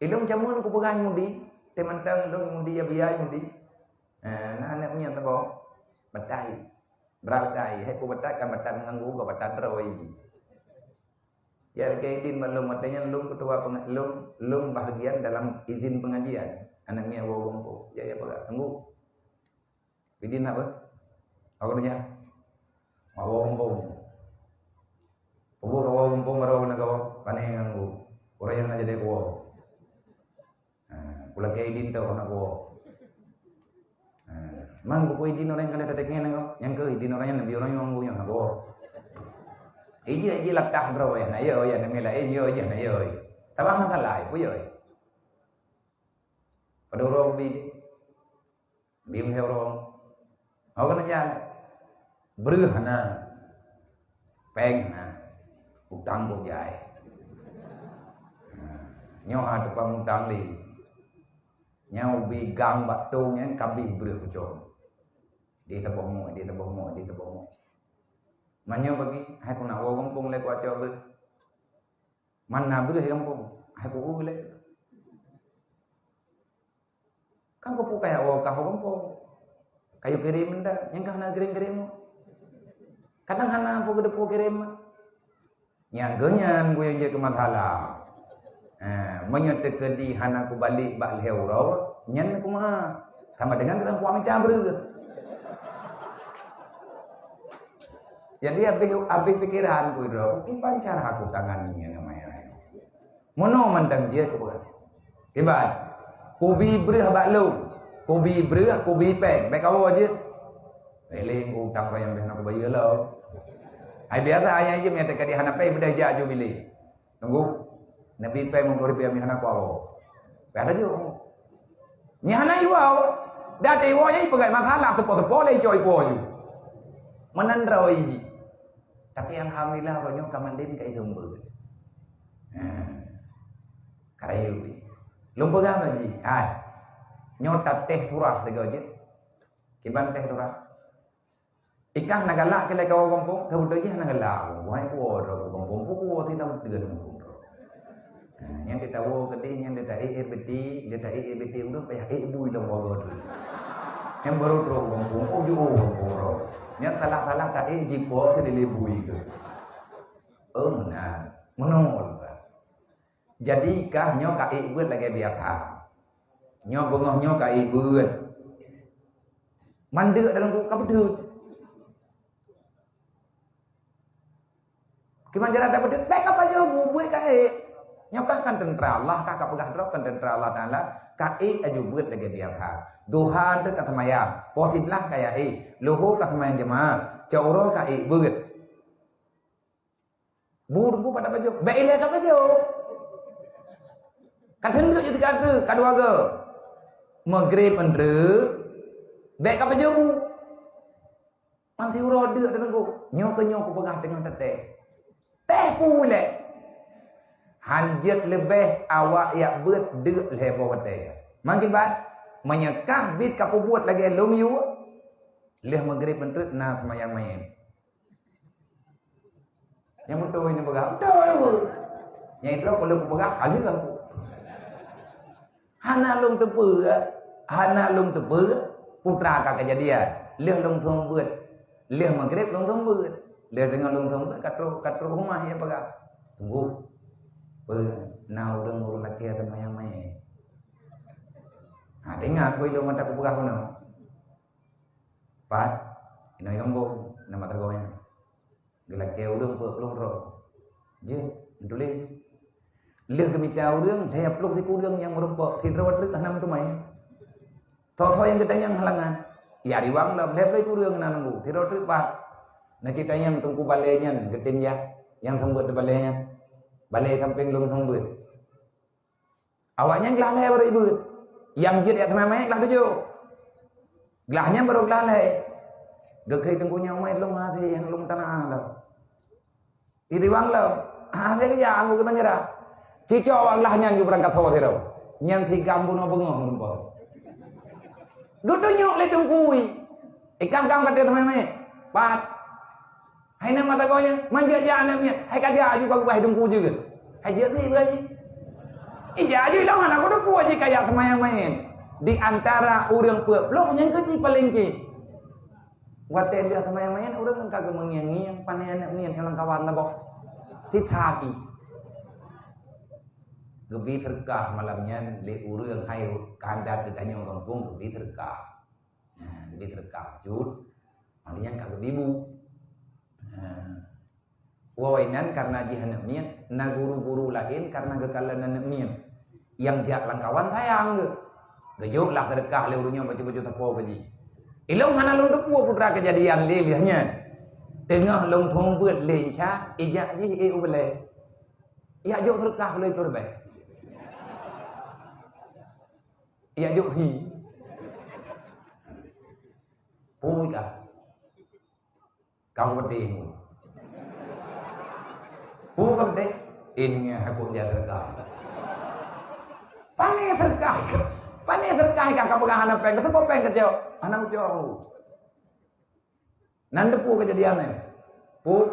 Ilung camun ku pegai mudi, temantang dong mudi ya biai mudi. Nah anak punya tabo, betai, beradai, hai ku betai kan betan nganggu ke betan roi. Ya kayak din malum artinya lum ketua lum bahagian dalam izin pengajian. Anaknya wong ku, ya pegai nganggu. Bidin apa? Aku nanya, mau wong. Ubu kawo gumpong maraw na kawo panay nganggu. Orang yang aja deh kawo. Pula kaya idin tau anak kawo. Mang buku idin orang yang kalian dateknya nengko. Yang ke idin orang yang nabi orang yang nganggu yang kawo. Iji latah bro ya na yo ya namela yo ya na yo. Tabang na talay po yo. Padurong bidi. Bim heurong. Ako na yan. Berhana. Peng na. Utang ko jai. Nyo ha depan utang li. Nyo bi gang batu nyen kabi beureuh pucong. Di tabong mo. Manyo bagi hai ku nak wo kampung le ku aco ber. Mana beureuh kampung. Hai ku le. Kan ko pu kaya wo ka kampung. Kayu kirim nda, yang kana kirim-kirim. Kadang hana pu gede pu kirim. Yang ganyan gue yang jaga masalah. Menyatakan di hana ku balik bak lehurau, nyan ku mah sama dengan orang kuami cabru. Jadi habis pikiran ku ro, ki pancar aku tangannya namanya. Mono mantang je ku bukan. Iban. Kubi breh bak lu. Kubi breh, kubi pek, bek awo aja. Eling utang yang behna ku bayar lo. Ai biasa ayah aja menyatakan di hana pay bedah jaju bili. Tunggu. Nabi pay mengkori pay hana ku awo. Ada je. Ni hana iwa. Dah te iwa ai pegai masalah tepo-tepo le coy po ju. Menandra iji. Tapi alhamdulillah ronyo kamandim kai dombe. Karayu. Lumpa gam ji. Ai. Nyotat teh turah tego je. Kiban teh turah. Ikah nagalak ke lekaw kampung, kemudian dia nagalak. Wahai kuora kampung, kuora tidak tidak kampung. Yang kita wo keti yang dia air beti udah payah ibu dalam wago tu. Yang baru terus kampung, juga kuora. Yang talak tak jipo tu dilebui ke. Menol. Jadi kah nyo ka buat lagi biasa. Nyo bengah nyo ka buat. Mandek dalam kapedut. Kiman jalan dapat backup aja buat kae. Nyokah kan tentera Allah kah kapegah drop kan tentera Allah Taala kae aju buat lagi biasa. Tuhan tu kata maya, potiblah kaya luhu kata maya jemaah, cauro kae buat. Burgu pada baju, baile ka baju. Kadang tu jadi kadua ke. Maghrib andre, baik ka baju bu. Manti urode dan go. Nyok pegah dengan teteh. Teh pula hanjat lebih awak yak bet dek lebo teh. Mangkin bat menyekah bit kapu buat lagi lum yu leh maghrib pentut na semayang main. Yang betul ini begah. Betul. Yang itu kalau begah kali kan. Hana lum tepe putra ka kejadian. Leh lum thong buat. Leh maghrib lum thong buat. Dia dengan lung katro rumah ya pegak. Tunggu. Nah udah ngurus laki atau yang main. Dengar gue lung mata pegak mana. Pat. Ini gambung nama tergonya. Gelak ke udah peluk roh. Je, dulu je. Lihat kemita udah, saya peluk si kurang yang merempok. Tidak wadrik enam tu main. Tahu yang kita yang halangan. Ya diwang lah. Lihat lagi kurang nanggu. Tidak wadrik pak. Nah kita yang tunggu balainya, getim ya, yang sambut balainya, balai samping lung sambut. Awaknya gelalai baru ibu, yang jid ya teman-teman gelah tujuh, gelahnya baru gelalai. Dekai tunggunya umai lung hati yang lung tanah lah. Itu bang lah, hati kerja aku ke banjara. Cico awak gelahnya juga berangkat hawa terau, yang tiga ambuno bengong merumpah. Dudunya oleh tungkui, ikan kata teman-teman, pat. Hai nama tagonya, manja aja anaknya. Hai kaja juga gua hidung ku juga. Hai jadi berarti. Iya aja ilang anak udah puas je kayak semayang main. Di antara orang peplok yang keji paling ke. Wate dia semayang main orang kan kagak mengiang-ngiang panen nian yang kawan nabok. Tithati. Gebi terkah malamnya le urang hai kandat ditanya kampung gebi terkah. Nah, gebi terkah jud. Artinya kagak bibu. Wawainan karena jihan mian, na guru-guru lain karena gekalan mian. Yang jak langkawan tayang ge. Gejuk lah terkah le urunya baju-baju tepo gaji. Ilong hana long depu putra kejadian le liahnya. Tengah long thong beut lenca, ijak ji e ubele. Ya juk terkah le turbe. Ya juk hi. Pui ka. Kau berding. Bukan deh, ini aku dia terkah. Pane terkah kakak pegang anak peng, ketemu peng kecil, anak jauh. Nanda pu kejadiannya, pu,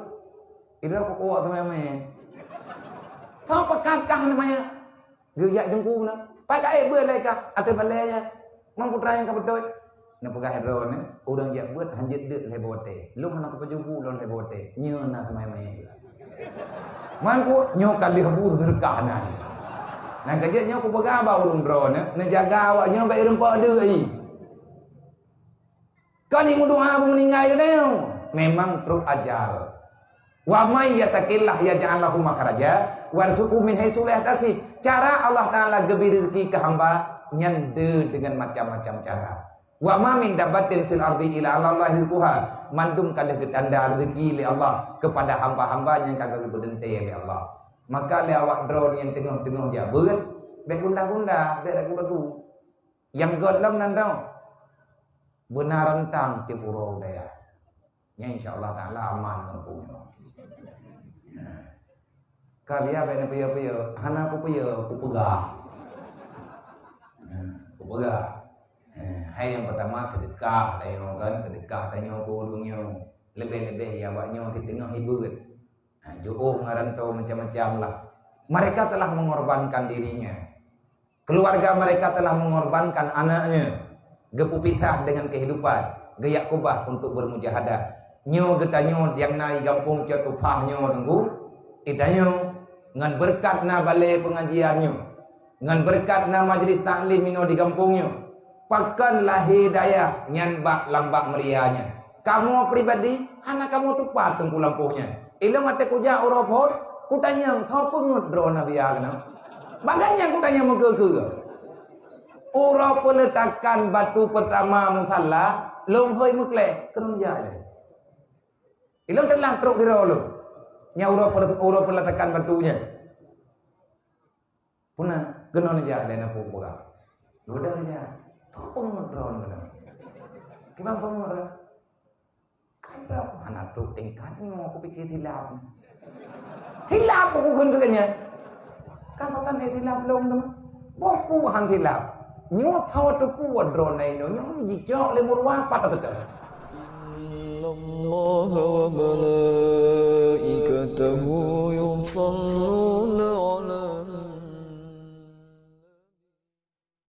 itu aku kuat teman-teman. Tahu pekat kah namanya? Gejak dengku na, pakai boleh kah? Ada balainya, mampu teraing kah betul? Nak pegang hidron, orang jak buat hanjit dek lebote, lu anak pejubu lon lebote, nyana teman-teman. Manku nyokal lihabu terkah na. Nah kerja nyo ku pegabau ulun drone, ne jaga awak nyo baik rempak deui. Kan ni doa meninggal dah. Memang terus ajal. Wa may yatakillah yaj'al lahu makhraja warzuqhu min haitsu la yahtasib. Cara Allah Taala gebi rezeki ke hamba nyende dengan macam-macam cara. Wa ma min dabbatin fil ardi illa Allah rizquha. Mandum kadah ketanda rezeki li Allah kepada hamba-hamba yang kagak berdente li Allah. Maka le awak drone yang tengah-tengah dia berat, bek gunda-gunda, bek ragu-ragu. Yang godlam nandau. Benar rentang ti puro daya. Ya insyaallah taala aman kampungnya. Kabia bek piye-piye, hana ku piye ku pegah. Ku pegah. Hai yang pertama sedekah, tanya kan sedekah tanya ku urungnya. Lebih-lebih ya awaknya ti tengah hiburan. Ju'um ngarantau macam-macam lah. Mereka telah mengorbankan dirinya. Keluarga mereka telah mengorbankan anaknya. Gepu pisah dengan kehidupan. Geyak kubah untuk bermujahadah. Nyo getanyo yang nai gampung cak upahnya nunggu. Itanyo ngan berkat na balai pengajiannya. Ngan berkat na majlis taklim mino di kampungnya. Pakanlah hidayah nyanbak lambak meriahnya. Kamu pribadi, hana kamu tupat tengku lampunya. Ilmu mati kuja Eropot, kutanya kau pengut drone biar kena. Bagainya kutanya mau ke. Orang peletakan batu pertama musalla, longhoi mukle kerja le. Ilmu telah teruk kira lo. Nya orang peletakan batunya. Punah genon aja le nak buka. Goda aja. Kau pengut drone kena. Gimana pengut? Kaya anak tu tingkatnya mau aku pikir hilap. Hilap aku kan kekanya. Kan pakan hilap belum teman. Boku hang hilap. Nyo tahu tu puat drone ini. Nyo jijak lemur wapat betul. Allah wa malaikatahu yusalluna